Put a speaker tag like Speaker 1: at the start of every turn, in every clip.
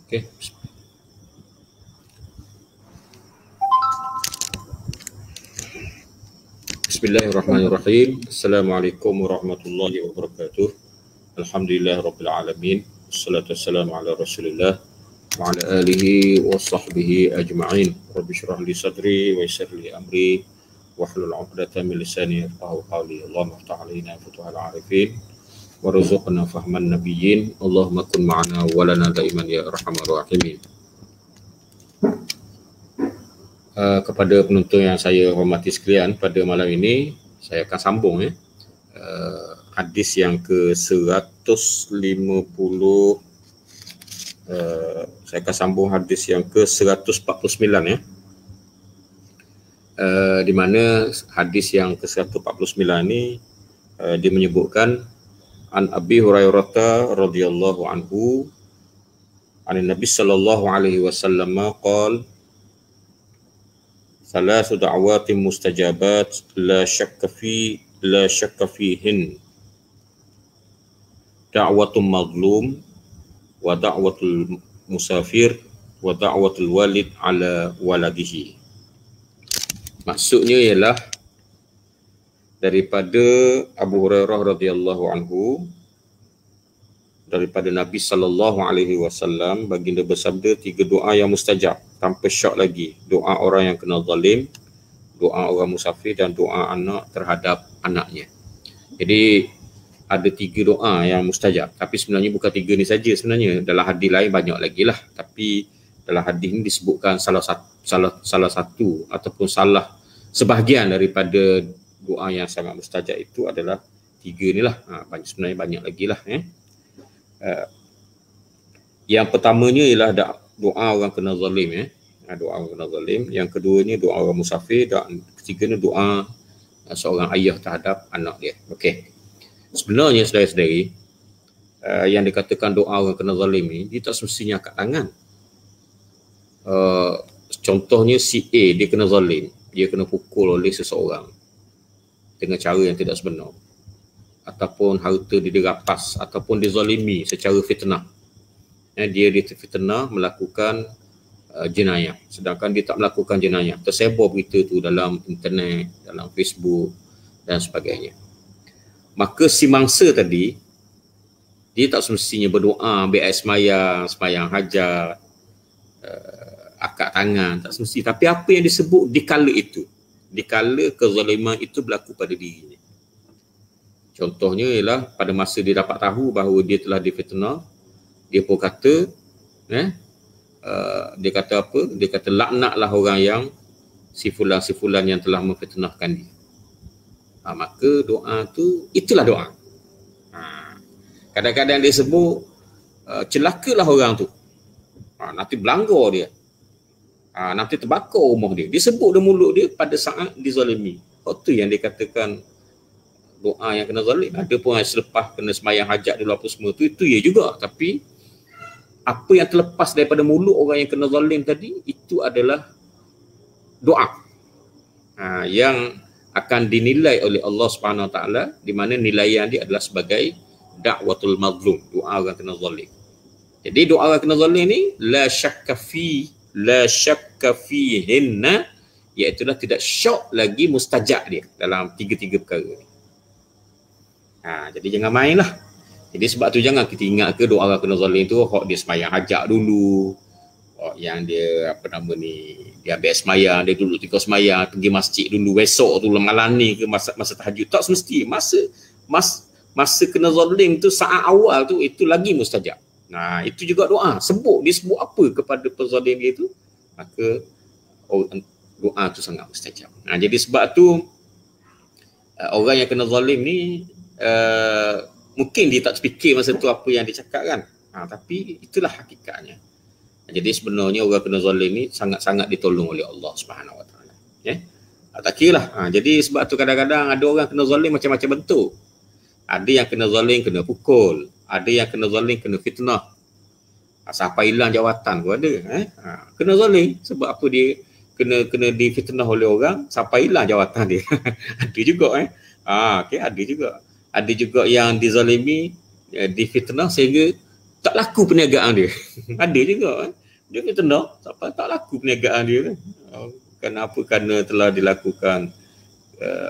Speaker 1: Okey. Bismillahirrahmanirrahim. Assalamualaikum warahmatullahi wabarakatuh. Alhamdulillahirabbil alamin. Wassalatu wassalamu ala Rasulillah wa ala alihi wa sahbihi ajma'in. Rabbi shrah li sadri wa yassir li amri wahlul 'uqdatam min lisani yafqahu qawli. Allahumma iftah 'alaina futuhal 'arifin warzuqna fahman nabiyyin. Allahumma kun ma'ana wa lana daiman ya arhamar rahimin. Kepada penonton yang saya hormati sekalian, pada malam ini saya akan sambung hadis yang ke-150, saya akan sambung hadis yang ke-149 di mana hadis yang ke-149 ini dia menyebutkan an Abi Hurairah radhiyallahu anhu an Nabi sallallahu alaihi wasallam qala ثلاث دعوات مستجابات لا شك فيهن دعوة المظلوم ودعوة المسافر ودعوة الوالد على ولده. Maksudnya ialah daripada Abu Hurairah radhiyallahu anhu, daripada Nabi sallallahu alaihi wasallam, baginda bersabda 3 doa yang mustajab tanpa syak lagi. Doa orang yang kena zalim, doa orang musafir dan doa anak terhadap anaknya. Jadi ada 3 doa yang mustajab, tapi sebenarnya bukan 3 ni saja sebenarnya. Dalam hadis lain banyak lagi lah, tapi dalam hadis ini disebutkan salah satu ataupun salah sebahagian daripada doa yang sangat mustajab itu adalah 3 ni lah. Sebenarnya banyak lagi lah. Yang pertamanya ialah doa orang kena zalim, doa orang kena zalim. Yang keduanya doa orang musafir, dan ketiganya doa seorang ayah terhadap anak dia. Okey. Sebenarnya saudara-saudari, yang dikatakan doa orang kena zalim ni, dia tak semestinya angkat tangan. Contohnya si A, dia kena zalim, dia kena pukul oleh seseorang dengan cara yang tidak sebenar, ataupun harta dia dirampas, ataupun dizalimi secara fitnah. Dia difitnah melakukan jenayah, sedangkan dia tak melakukan jenayah. Tersebar berita tu dalam internet, dalam Facebook dan sebagainya. Maka si mangsa tadi, dia tak semestinya berdoa, ambil air semayang hajat, akad tangan, tak semesti. Tapi apa yang disebut di kala itu, di kala kezaliman itu berlaku pada dirinya. Contohnya ialah pada masa dia dapat tahu bahawa dia telah difitnah, dia pun kata, dia kata apa? Dia kata laknatlah orang yang si fulan yang telah memfitnahkan dia. Maka doa tu, itulah doa. Kadang-kadang dia sebut celakalah orang tu. Nanti belanggar dia. Nanti terbakar rumah dia. Dia sebut dalam mulut dia pada saat dizalimi. Itu yang dikatakan doa yang kena zalim. Ada pun yang selepas kena semayang hajat dulu apa semua tu, itu ya juga. Tapi apa yang terlepas daripada mulut orang yang kena zalim tadi, itu adalah doa yang akan dinilai oleh Allah Subhanahu Wa Taala, di mana nilaian dia adalah sebagai da'watul mazlum, doa orang kena zalim. Jadi doa orang kena zalim ni la syakka fihinna, iaitu tidak syak lagi mustajab dia dalam 3 perkara ni. Jadi jangan main lah. Jadi sebab tu jangan kita ingat ke doa orang kena zalim tu dia semayang hajat dulu, yang dia dia ambil semayang, dia dulu 3 semayang, pergi masjid dulu, esok tu malam ni ke masa tahajud. Tak semesti. Masa kena zalim tu, saat awal tu, itu lagi mustajab. Itu juga doa. Dia sebut apa kepada penzalim dia tu, maka doa tu sangat mustajab. Jadi sebab tu orang yang kena zalim ni, mungkin dia tak terfikir masa tu apa yang dia cakap kan, tapi itulah hakikatnya. Jadi sebenarnya orang kena zalim ni sangat-sangat ditolong oleh Allah Subhanahu Wa Taala. Tak kira lah. Jadi sebab tu kadang-kadang ada orang kena zalim macam-macam bentuk. Ada yang kena zalim kena pukul, ada yang kena zalim kena fitnah, sampai hilang jawatan pun ada. Kena zalim sebab apa? Dia kena difitnah oleh orang sampai hilang jawatan dia. Ada juga ada juga yang dizalimi, difitnah sehingga tak laku perniagaan dia. Ada juga kan. Dia kata no, tak laku perniagaan dia kan. Kenapa? Kerana telah dilakukan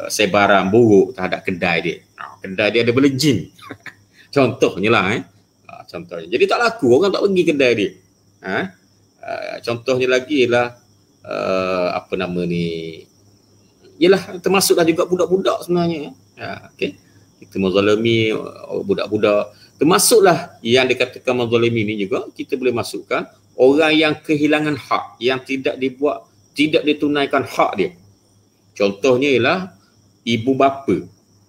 Speaker 1: sebaran buruk terhadap kedai dia. Kedai dia ada bela jin. Contohnya lah contohnya. Jadi tak laku, orang tak pergi kedai dia. Contohnya lagi ialah apa nama ni, ialah termasuklah juga budak-budak sebenarnya. Okey. Kita menzalimi budak-budak. Termasuklah yang dikatakan menzalimi ni juga kita boleh masukkan orang yang kehilangan hak, yang tidak ditunaikan hak dia. Contohnya ialah ibu bapa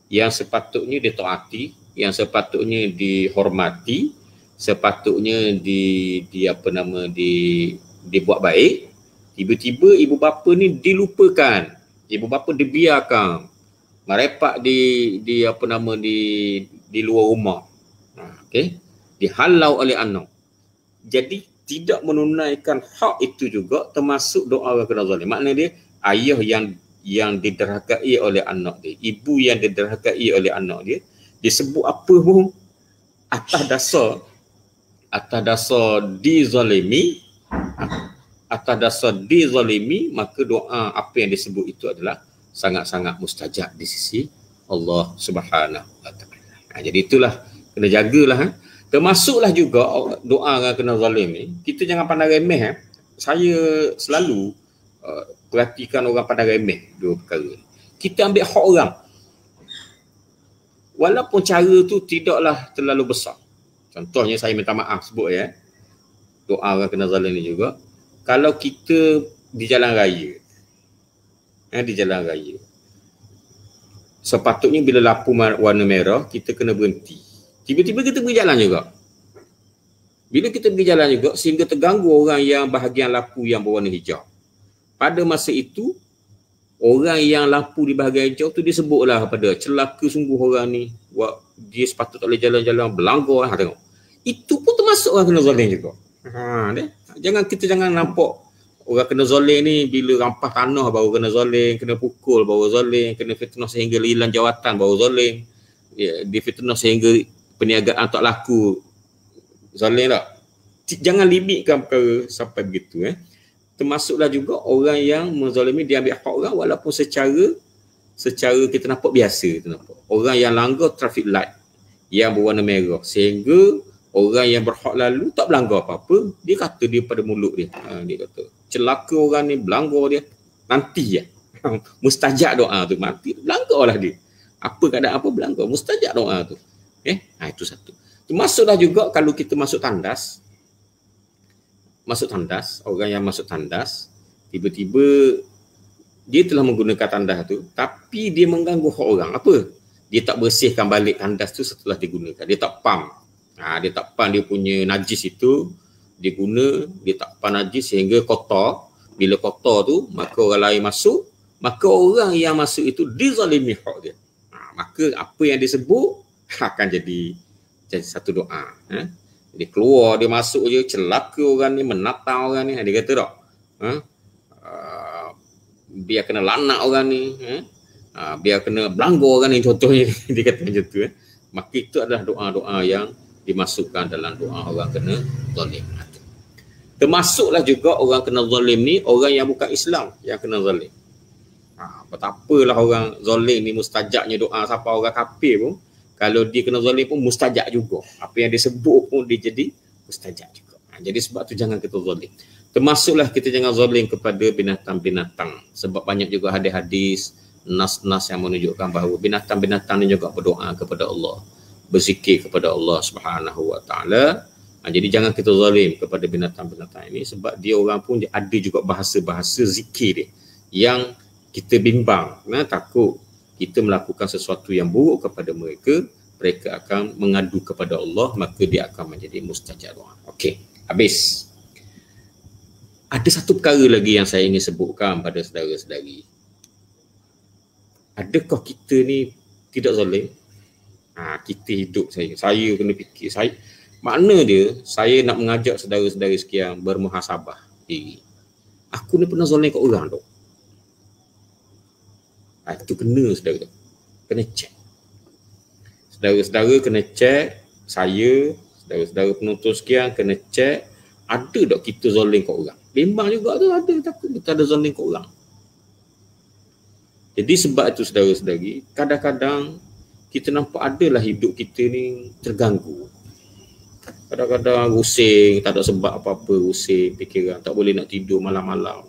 Speaker 1: yang sepatutnya ditaati, yang sepatutnya dihormati, sepatutnya dibuat baik. Tiba-tiba ibu bapa ni dilupakan, ibu bapa dibiarkan merepak di luar rumah. Okey, dihalau oleh anak. Jadi tidak menunaikan hak itu juga termasuk doa orang kena zalim. Maknanya dia ayah yang diderhakai oleh anak dia, ibu yang diderhakai oleh anak dia, disebut apa pun atas dasar dizalimi, maka doa apa yang disebut itu adalah sangat-sangat mustajab di sisi Allah Subhanahu wa taala. Jadi itulah kena jagalah. Termasuklah juga doa orang kena zalim ni, kita jangan pandang remeh. Saya selalu perhatikan orang pandang remeh dua perkara. Kita ambil hak orang, walaupun cara tu tidaklah terlalu besar. Contohnya saya minta maaf sebut doa orang kena zalim ni juga. Kalau kita di jalan raya, sepatutnya bila lampu warna merah kita kena berhenti. Tiba-tiba kita pergi jalan juga. Bila kita pergi jalan juga sehingga terganggu orang yang bahagian lampu yang berwarna hijau. Pada masa itu orang yang lampu di bahagian hijau tu disebutlah pada celaka sungguh orang ni, dia sepatutnya tak boleh jalan-jalan, berlanggar. Tengok. Itu pun termasuk orang kena zalim juga. Jangan nampak orang kena zalim ni bila rampas tanah baru kena zalim, kena pukul baru zalim, kena fitnah sehingga hilang jawatan baru zalim. Difitnah sehingga perniagaan tak laku, zalim tak? Jangan limitkan perkara sampai begitu. Termasuklah juga orang yang menzalimi, dia ambil hak orang walaupun secara kita nampak biasa. Kita nampak orang yang langgar traffic light yang berwarna merah sehingga orang yang berhak lalu tak berlanggar apa-apa, dia kata dia pada mulut dia. Dia kata celaka orang ni, berlanggar dia, nanti mustajab doa tu, mati berlanggarlah dia. Apa keadaan apa berlanggar, mustajab doa tu. Itu satu. Termasuklah juga kalau kita masuk tandas, orang yang masuk tandas, tiba-tiba dia telah menggunakan tandas tu, tapi dia mengganggu hak orang. Apa? Dia tak bersihkan balik tandas tu setelah digunakan. Dia tak pam. Dia tak pam dia punya najis itu, dia tak pam najis sehingga kotor. Bila kotor tu, maka orang lain masuk, maka orang yang masuk itu dizalimi hak dia. Maka apa yang disebut akan jadi satu doa. Dia keluar, dia masuk je, celaka orang ni, menatang orang ni. Dia kata tak, biar kena lanak orang ni, biar kena belanggar orang ni, contohnya. Dia kata macam tu. Maka itu adalah doa-doa yang dimasukkan dalam doa orang kena zalim. Termasuklah juga orang kena zalim ni orang yang bukan Islam yang kena zalim. Betapalah orang zalim ni mustajabnya doa. Siapa orang kafir pun, kalau dia kena zalim pun mustajab juga. Apa yang disebut pun dia jadi mustajab juga. Jadi sebab tu jangan kita zalim. Termasuklah kita jangan zalim kepada binatang-binatang. Sebab banyak juga hadis-hadis, nas-nas yang menunjukkan bahawa binatang-binatang ni juga berdoa kepada Allah, berzikir kepada Allah Subhanahu wa taala. Jadi jangan kita zalim kepada binatang-binatang ini sebab dia orang pun ada juga bahasa-bahasa zikir dia yang kita bimbang. Takut kita melakukan sesuatu yang buruk kepada mereka, mereka akan mengadu kepada Allah, maka dia akan menjadi mustajab doa. Okey, habis. Ada satu perkara lagi yang saya ingin sebutkan pada saudara-saudari. Adakah kita ni tidak zalim? Kita hidup saya kena fikir. Makna dia, saya nak mengajak saudara-saudara sekian bermuhasabah diri. Aku ni pernah zalim kat orang tu. Itu kena saudara. Kena cek. Saudara-saudara kena cek saya Saudara-saudara penuntut sekian kena cek ada tak kita zalim kat orang. Bimbang juga tu ada, takut kita ada zalim kat orang. Jadi sebab itu saudara-saudari, kadang-kadang kita nampak adalah hidup kita ni terganggu. Kadang-kadang pusing, tak ada sebab apa-apa, pusing fikiran, tak boleh nak tidur malam-malam.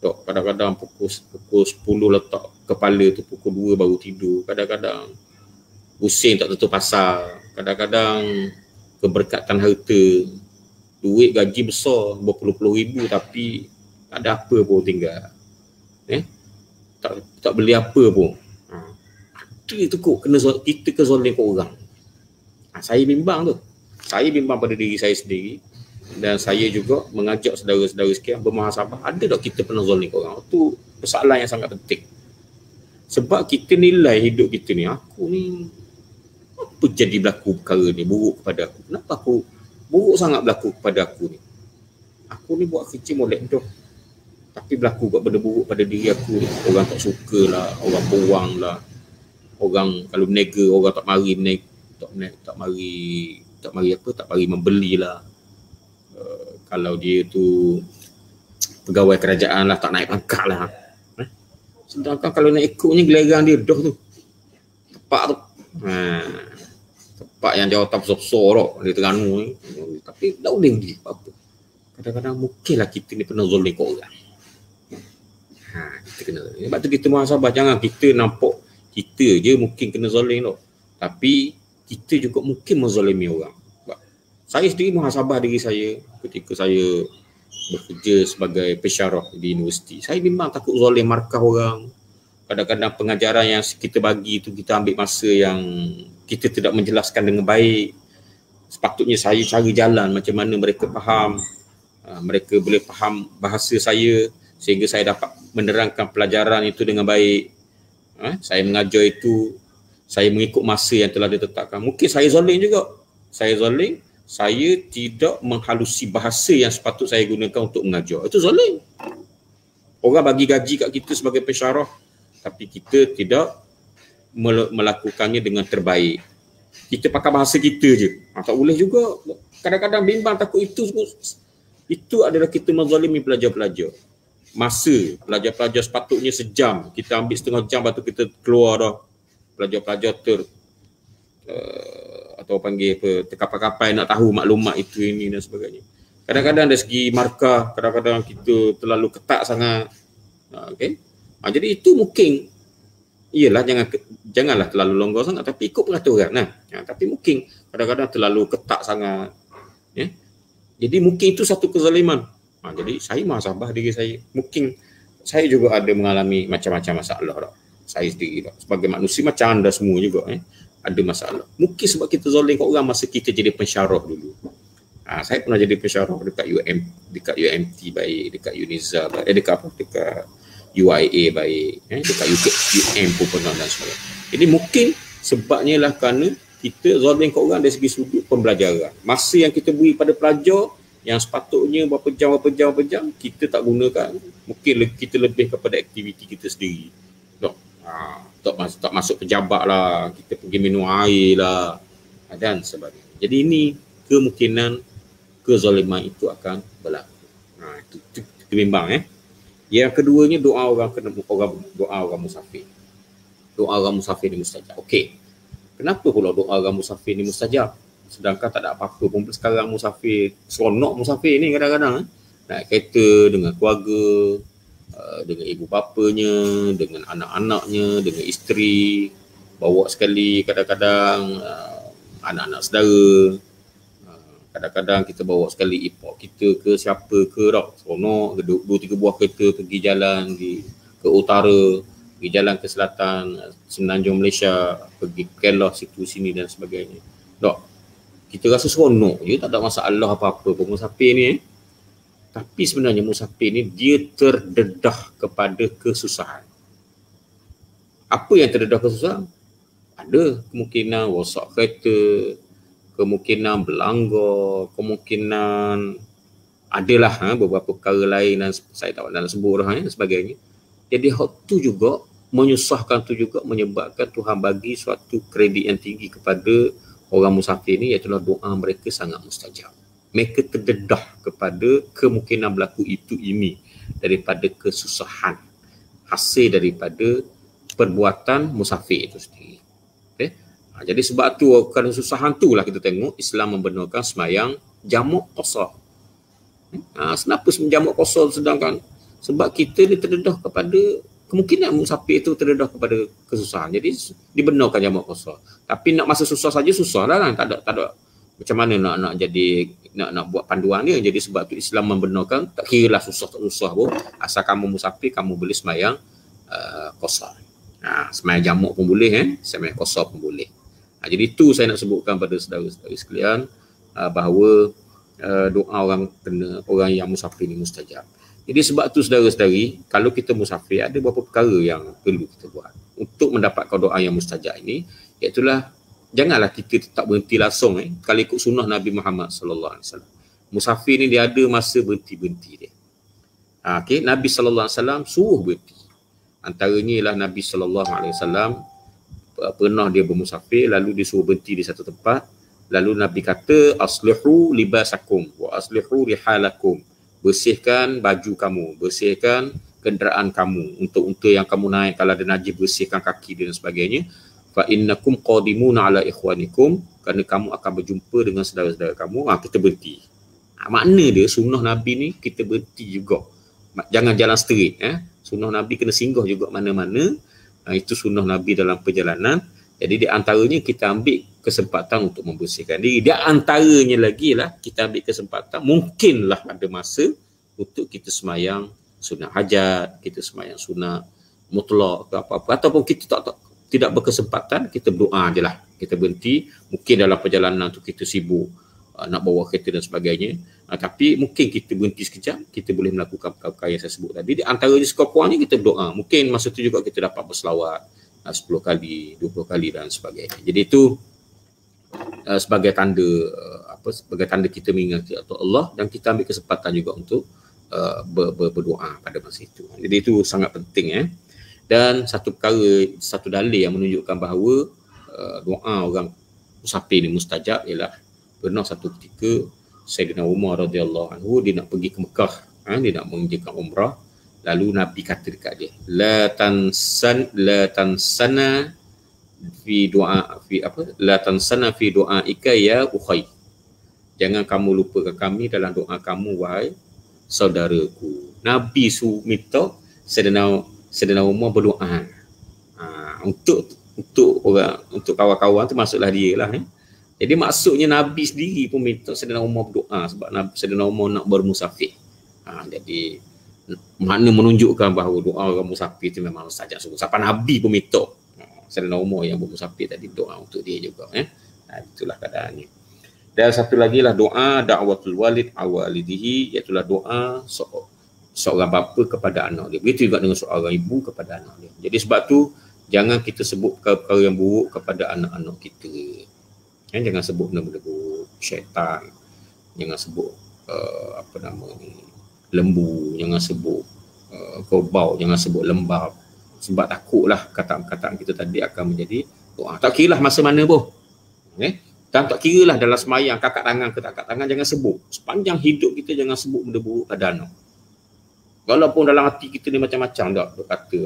Speaker 1: Dok, kadang-kadang pukul 10 letak kepala tu, pukul 2 baru tidur. Kadang-kadang pusing tak tentu pasal. Kadang-kadang keberkatan harta, duit gaji besar berpuluh-puluh ribu tapi tak ada apa pun tinggal. Tak beli apa pun. Ada tu kok kita kezalim kat orang. Saya bimbang tu. Saya bimbang pada diri saya sendiri dan saya juga mengajak saudara-saudara sekalian bermuhasabah. Ada tak kita pernah zalim kat orang? Tu persoalan yang sangat penting. Sebab kita nilai hidup kita ni, aku ni apa jadi berlaku perkara ni buruk kepada aku? Kenapa aku buruk sangat berlaku kepada aku ni? Aku ni buat kerja molek dah. Tapi berlaku buat benda buruk pada diri aku ni. Orang tak suka lah, orang buang lah. Orang kalau berniaga, orang tak mari tak mari membeli lah. Kalau dia tu pegawai kerajaan lah, tak naik pangkat lah. Sedangkan kalau nak ikutnya gelerang dia dah tu. Tepak tu. Tepak yang jawatan besar-besar tu. Dia Terengganu ni. Tapi tak boleh dia apa-apa. Kadang-kadang mungkinlah kita ni pernah zalim kat orang. Kita kena. Sebab tu kita muhasabah. Jangan kita nampak kita je mungkin kena zalim tu. Tapi kita juga mungkin menzalimi orang. Sebab saya sendiri muhasabah diri saya ketika saya bekerja sebagai pensyarah di universiti. Saya memang takut zalim markah orang. Kadang-kadang pengajaran yang kita bagi tu kita ambil masa yang kita tidak menjelaskan dengan baik. Sepatutnya saya cari jalan macam mana mereka faham. Mereka boleh faham bahasa saya sehingga saya dapat menerangkan pelajaran itu dengan baik. Saya mengajar itu, saya mengikut masa yang telah ditetapkan. Mungkin saya zalim juga. Saya zalim, saya tidak menghalusi bahasa yang sepatut saya gunakan untuk mengajar. Itu zalim. Orang bagi gaji kat kita sebagai pensyarah, tapi kita tidak melakukannya dengan terbaik. Kita pakai bahasa kita je. Tak boleh juga. Kadang-kadang bimbang takut itu adalah kita menzalimi pelajar-pelajar. Masa pelajar-pelajar sepatutnya sejam, kita ambil setengah jam, lepas tu kita keluar dah. Pelajar-pelajar atau panggil apa, terkapai-kapai nak tahu maklumat itu ini dan sebagainya. Kadang-kadang dari segi markah, kadang-kadang kita terlalu ketat sangat. Okay? Jadi itu mungkin, iyalah janganlah terlalu longgar sangat, tapi ikut peraturan. Tapi mungkin kadang-kadang terlalu ketat sangat. Jadi mungkin itu satu kezaliman. Jadi saya muhasabah diri saya. Mungkin saya juga ada mengalami macam-macam masalah tak? Saya sendiri tak? Sebagai manusia macam anda semua juga ada masalah. Mungkin sebab kita zalim kat orang masa kita jadi pensyarah dulu. Saya pernah jadi pensyarah dekat UMT baik, dekat UNIZA baik, dekat UIA baik, dekat UM pun pernah dan sebagainya. Jadi mungkin sebabnya lah kerana kita zalim kat orang dari segi sudut pembelajaran. Masa yang kita beri pada pelajar yang sepatutnya berapa jam kita tak gunakan, mungkin kita lebih kepada aktiviti kita sendiri. Tak masuk pejabat lah, kita pergi minum air lah dan sebagainya. Jadi ini kemungkinan kezaliman itu akan berlaku. Itu bimbang. Yang keduanya doa orang musafir. Doa orang musafir ni mustajab. Okey. Kenapa pula doa orang musafir ni mustajab? Sedangkan tak ada apa-apa pun sekarang musafir, seronok musafir ni kadang-kadang naik kereta dengan keluarga, dengan ibu bapanya, dengan anak-anaknya, dengan isteri, bawa sekali kadang-kadang anak-anak saudara, kadang-kadang kita bawa sekali ipok kita ke siapa ke tak, seronok, 2-3 buah kereta pergi jalan ke utara, pergi jalan ke selatan, Semenanjung Malaysia, pergi Kelah situ sini dan sebagainya. Tak. Kita rasa seronok je, tak ada masalah apa-apa pun musafir ni. Tapi sebenarnya musafir ni dia terdedah kepada kesusahan. Apa yang terdedah kesusahan? Ada kemungkinan rosak kereta, kemungkinan berlanggar, kemungkinan adalah beberapa perkara lain dan saya tak nak sebut dah dan sebagainya. Jadi hal tu juga menyusahkan, tu juga menyebabkan Tuhan bagi suatu kredit yang tinggi kepada orang musafir ni iaitu doa mereka sangat mustajab. Mereka terdedah kepada kemungkinan berlaku itu ini daripada kesusahan hasil daripada perbuatan musafir itu sendiri. Okay? Jadi sebab tu kerana kesusahan tu lah kita tengok Islam membenarkan sembahyang jamak qasar. Kenapa jamak qasar sedangkan sebab kita ni terdedah kepada kemungkinan musafir itu terdedah kepada kesusahan. Jadi dibenarkan jamak qasar. Tapi nak masa susah saja susah lah kan. Tak ada macam mana nak jadi nak buat panduan dia. Jadi sebab tu Islam membenarkan tak kira lah susah tak susah pun, asal kamu musafir kamu boleh sembahyang qasar. Sembahyang jamak pun boleh, sembahyang qasar pun boleh. Jadi itu saya nak sebutkan pada saudara-saudari sekalian bahawa doa orang yang musafir ni mustajab. Jadi sebab tu saudara-saudari, kalau kita musafir ada beberapa perkara yang perlu kita buat untuk mendapatkan doa yang mustajab ini, iaitulah janganlah kita tak berhenti langsung kalau ikut sunnah Nabi Muhammad sallallahu alaihi wasallam. Musafir ni dia ada masa berhenti dia. Okey, Nabi sallallahu alaihi wasallam suruh berhenti. Antaranya ialah Nabi sallallahu alaihi wasallam pernah dia bermusafir lalu disuruh berhenti di satu tempat, lalu Nabi kata aslihu libasakum wa aslihu rihalakum. Bersihkan baju kamu, bersihkan kenderaan kamu, untuk yang kamu naik kalau ada najis bersihkan kaki dan sebagainya. Fa innakum qadimuna ala ikhwanikum, kerana kamu akan berjumpa dengan saudara-saudara kamu. Kita berhenti. Makna dia sunnah Nabi ni kita berhenti juga. Jangan jalan straight. Sunnah Nabi kena singgah juga mana-mana. Itu sunnah Nabi dalam perjalanan. Jadi di antaranya kita ambil kesempatan untuk membersihkan diri. Di antaranya lagi lah kita ambil kesempatan, mungkinlah ada masa untuk kita semayang sunat hajat, kita semayang sunat mutlak atau apa-apa. Ataupun kita tidak berkesempatan, kita berdoa je lah. Kita berhenti, mungkin dalam perjalanan tu kita sibuk nak bawa kereta dan sebagainya. Tapi mungkin kita berhenti sekejap, kita boleh melakukan perkara yang saya sebut tadi. Di antaranya sekurang-kurangnya kita berdoa. Mungkin masa tu juga kita dapat berselawat 10 kali, 20 kali dan sebagainya. Jadi itu sebagai tanda sebagai tanda kita mengingati Allah, dan kita ambil kesempatan juga untuk berdoa pada masa itu. Jadi itu sangat penting. Dan satu perkara, satu dalil yang menunjukkan bahawa doa orang musafir ini mustajab ialah pernah satu ketika Sayyidina Umar radhiyallahu anhu dia nak pergi ke Mekah, dia nak mengerjakan umrah. Lalu Nabi kata dekat dia, la tansana fi du'aika ya ukhay. Jangan kamu lupakan kami dalam doa kamu wahai saudaraku. Nabi minta Sayyidina Umar berdoa. Untuk orang, untuk kawan-kawan tu maksudlah dia lah. Jadi maksudnya Nabi sendiri pun minta Sayyidina Umar berdoa sebab Sayyidina Umar nak bermusafir. Jadi makna menunjukkan bahawa doa orang musafir itu memang mustajab sungguh. Sampai Nabi pun minta Sayyidina Umar yang bermusafir tadi doa untuk dia juga. Itulah keadaannya. Dan satu lagi lah doa da'watul walid awalidihi, iaitu doa seorang bapa kepada anak dia. Begitu juga dengan seorang ibu kepada anak dia. Jadi sebab tu jangan kita sebut perkara yang buruk kepada anak-anak kita. Jangan sebut benda-benda buruk, syaitan. Jangan sebut lembu, jangan sebut kerbau, jangan sebut lembab. Sebab takutlah kataan-kataan kita tadi akan menjadi doa. Tak kira lah masa mana pun. Dan tak kira lah dalam semayang, kakak tangan ke tak kakak tangan, jangan sebut. Sepanjang hidup kita jangan sebut benda buruk pada anak. Walaupun dalam hati kita ni macam-macam tak berkata.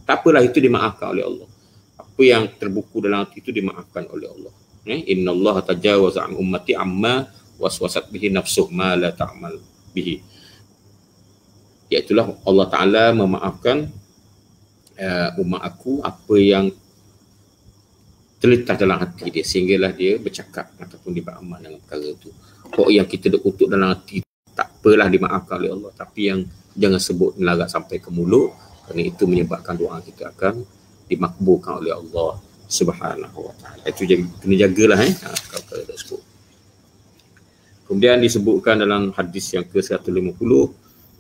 Speaker 1: Tak apalah, itu dimaafkan oleh Allah. Apa yang terbuku dalam hati itu dimaafkan oleh Allah. Innallaha tajawaza an ummati amma waswasat bihi nafsuh ma la ta'mal bihi. Iaitulah Allah Ta'ala memaafkan umat aku apa yang terlintas dalam hati dia sehinggalah dia bercakap ataupun dia beramal dengan perkara itu. Pokok yang kita kutuk dalam hati tak apalah dimaafkan oleh Allah, tapi yang jangan sebut melarat sampai ke mulut, kerana itu menyebabkan doa kita akan dimakbulkan oleh Allah Subhanahu wa taala. Itu kena jagalah perkara tersebut. Kemudian disebutkan dalam hadis yang ke-150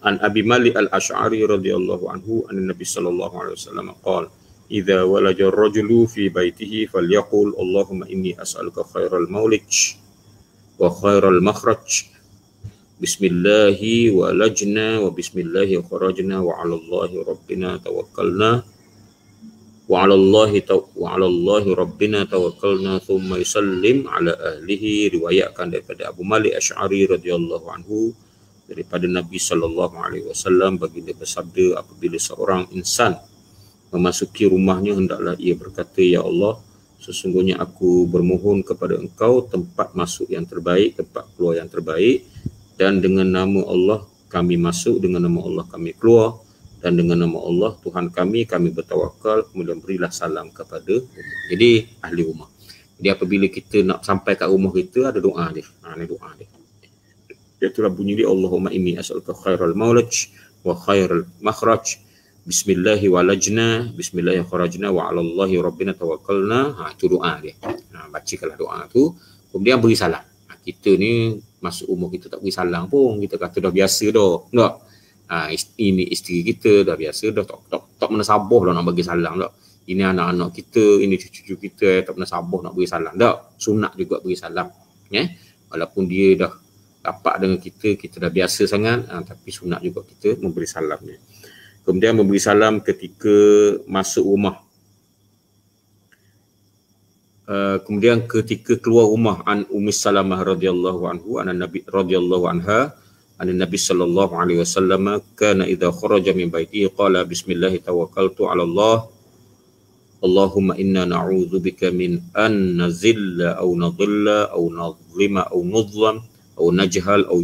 Speaker 1: an Abi Malik al-Asy'ari radhiyallahu anhu anna Nabi sallallahu alaihi wasallam qala idza walaja ar-rajulu fi baitihi falyaqul Allahumma inni as'aluka khairal mawlij wa khairal makhraj bismillahi walajna wa bismillahi kharajna wa 'ala Allahi rabbina tawakkalna wa 'alallahi rabbina tawakkalna thumma yusallim ala ahlihi. Riwayatkan daripada Abu Malik Asy'ari radhiyallahu anhu daripada Nabi sallallahu alaihi wasallam, baginda bersabda, apabila seorang insan memasuki rumahnya, hendaklah ia berkata, ya Allah, sesungguhnya aku bermohon kepada Engkau tempat masuk yang terbaik, tempat keluar yang terbaik, dan dengan nama Allah kami masuk, dengan nama Allah kami keluar, dan dengan nama Allah Tuhan kami bertawakal. Kemudian berilah salam kepada rumah. Jadi ahli rumah. Jadi apabila kita nak sampai kat rumah kita, ada doa dia. Ini doa dia. Itulah bunyi dia, Allahumma inni as'aluka khairal maulaj wa khairal makhraj. Bismillahi walajna, bismillahi kharajna, wa 'alallahi rabbina tawakkalna. Itu doa dia. Bacakanlah doa tu, kemudian beri salam. Kita ni masuk rumah kita tak beri salam pun, kita kata dah biasa dah. Tak. Ini isteri kita dah biasa dah, tak pernah sabar dah nak bagi salam dah. Ini anak-anak kita, ini cucu-cucu kita tak pernah sabar nak beri salam dah. Sunat juga beri salam. Walaupun dia dah dapat dengan kita dah biasa sangat, tapi sunat juga kita memberi salam ni. Kemudian memberi salam ketika masuk rumah. Kemudian ketika keluar rumah, an Ummi Salamah radhiyallahu anhu, an Nabi radhiyallahu anha, an Nabi sallallahu alaihi wasallam, kana idza kharaja min baitihi qala bismillah tawakkaltu 'ala Allah. Allahumma inna na'udzubika min an nazilla aw nadhilla aw nadhlima aw nudhlam aw najhal aw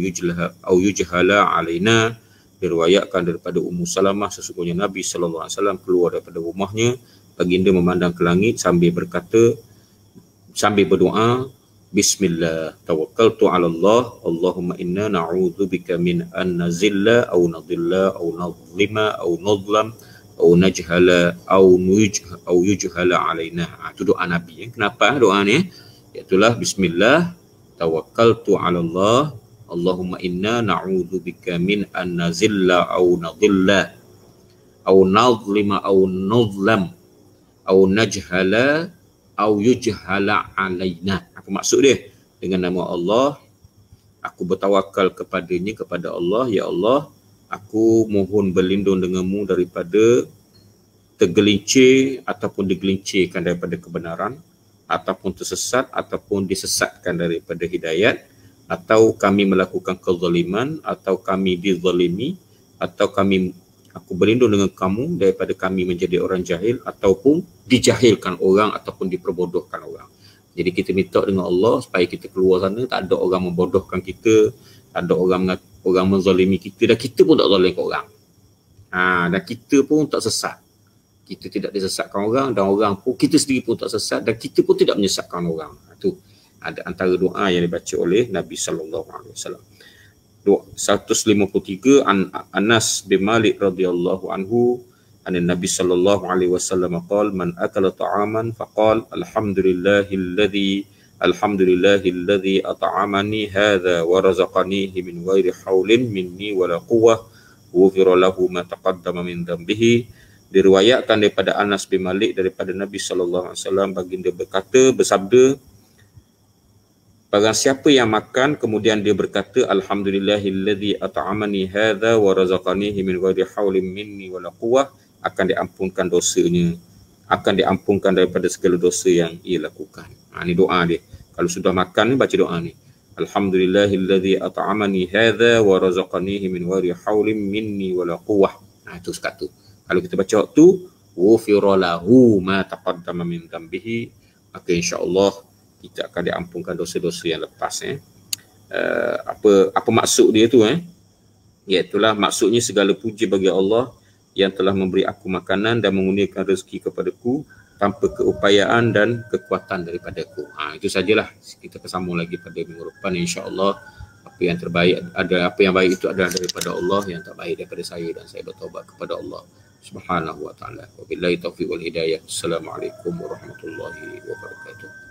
Speaker 1: yujhala alaina. Diriwayatkan daripada Ummu Salamah, sesungguhnya Nabi sallallahu alaihi wasallam keluar daripada rumahnya, baginda memandang ke langit sambil berdoa, bismillah tawakkaltu 'ala Allah, Allahumma inna na'udzubika min an nazilla aw nadhilla aw nadhlima aw nudhlam aw najhala aw yujhala alaina. Itu doa Nabi. Kenapa doa ni? Iaitulah bismillah tawakkaltu 'ala Allah, Allahumma inna na'udzubika min an nazilla aw nadhilla aw nadhlima aw nudhlam aw najhala aw yujhala alaina. Apa maksud dia? Dengan nama Allah aku bertawakal kepadanya, kepada Allah, ya Allah, aku mohon berlindung denganmu daripada tergelincir ataupun digelincirkan daripada kebenaran, ataupun tersesat ataupun disesatkan daripada hidayat, atau kami melakukan kezaliman, atau kami dizalimi, atau aku berlindung dengan kamu daripada kami menjadi orang jahil, ataupun dijahilkan orang, ataupun diperbodohkan orang. Jadi kita minta dengan Allah supaya kita keluar sana, tak ada orang membodohkan kita, tak ada orang menzalimi kita, dan kita pun tak zalim ke orang. Dan kita pun tak sesat. Kita tidak disesatkan orang, dan orang pun, kita sendiri pun tak sesat, dan kita pun tidak menyesatkan orang. Itu ada antara doa yang dibaca oleh Nabi sallallahu alaihi wasallam. 153 Anas bin Malik radhiyallahu anhu, an Nabi sallallahu alaihi wasallam qala, man akala ta'aman faqala alhamdulillahilladzi at'amani hadha wa razaqanihi min ghairi haulin minni wala quwwah ghufira lahu ma taqaddama min dhanbihi. Diriwayatkan daripada Anas bin Malik daripada Nabi sallallahu alaihi wasallam, baginda bersabda, barang siapa yang makan kemudian dia berkata alhamdulillahilladzi at'amani hadza wa razaqanihi min ghairi haulin minni wala quwwah, akan diampunkan dosanya, akan diampunkan daripada segala dosa yang ia lakukan. Ini doa dia. Kalau sudah makan ni baca doa ni. Alhamdulillahilladzi at'amani hadza wa razaqanihi min ghairi haulin minni wala quwwah. Itu sekatu. Kalau kita baca waktu ghufira lahu ma taqaddama min dhanbihi, maka insya-Allah kita akan diampunkan dosa-dosa yang lepas. Apa maksud dia tu? Iaitulah maksudnya segala puji bagi Allah yang telah memberi aku makanan dan mengurniakan rezeki kepadaku tanpa keupayaan dan kekuatan daripadaku. Itu sajalah. Kita bersambung lagi pada minggu depan insya-Allah. Apa yang terbaik, apa yang baik itu adalah daripada Allah, yang tak baik daripada saya, dan saya bertaubat kepada Allah Subhanahu wa taala. Wabillahi taufiq wal hidayah. Assalamualaikum warahmatullahi wabarakatuh.